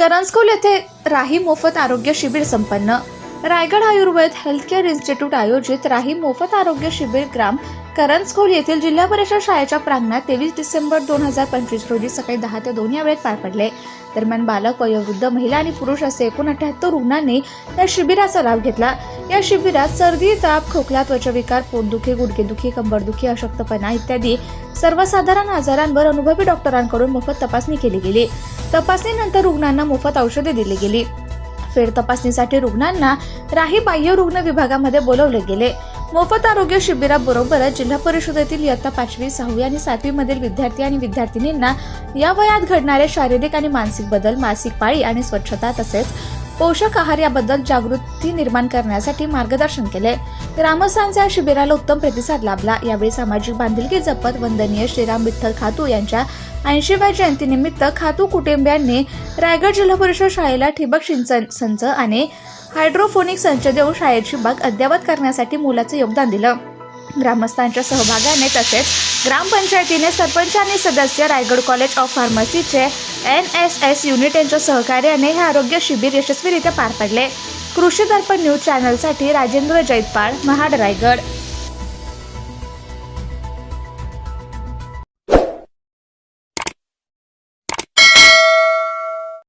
करंजखोल येथे राही मोफत आरोग्य शिबिर संपन्न। रायगड आयुर्वेद हेल्थकेअर इन्स्टिट्यूट आयोजित राही मोफत आरोग्य शिबिर ग्राम करंजखोल येथील जिल्हा परिषद शाळेच्या प्रांगणात 23 डिसेंबर 2025 रोजी सकाळी 10 ते 2 या वेळेत पार पडले। दरम्यान बालक, वयोवृद्ध, महिला आणि पुरुष असे एकूण 78 रुग्णांनी या शिबिराचा लाभ घेतला। या शिबिरात सर्दी, ताप, खोकला, त्वचाविकार, पोटदुखी, गुडघेदुखी, कंबरदुखी, अशक्तपणा इत्यादी सर्वसाधारण आजारांवर अनुभवी डॉक्टरांकडून मोफत तपासणी केली गेली। तपासणीनंतर रुग्णांना मोफत औषधे दिली गेली। फेर तपासणीसाठी रुग्णांना राही बाह्य रुग्ण विभागामध्ये बोलवले गेले। मोफत आरोग्य शिबिराबरोबरच जिल्हा परिषदेतील इयत्ता 5वी, 6वी आणि 7वी मधील विद्यार्थी आणि विद्यार्थिनींना या वयात घडणारे शारीरिक आणि मानसिक बदल, मासिक पाळी आणि स्वच्छता तसेच पोषक आहार याबद्दल जागृती निर्माण करण्यासाठी मार्गदर्शन केले। ग्रामस्थांच्या या शिबिराला उत्तम प्रतिसाद लाभला। यावेळी सामाजिक बांधिलकी जपत वंदनीय श्रीराम विठ्ठल खातू यांच्या 80व्या जयंतीनिमित्त खातू कुटुंबियांनी रायगड जिल्हा परिषद शाळेला ठिबक सिंचन संच आणि हायड्रोपोनिक संच देऊन शाळेची बाग अद्ययावत करण्यासाठी मोलाचे योगदान दिलं। ग्रामस्थांच्या सहभागाने तसेच ग्रामपंचायतीने सरपंच आणि सदस्य, रायगड कॉलेज ऑफ फार्मसीचे NSS युनिट यांच्या सहकार्याने हे आरोग्य शिबिर यशस्वीरित्या पार पडले। कृषी दर्पण न्यूज चॅनलसाठी राजेंद्र जैतपाळ, महाड, रायगड।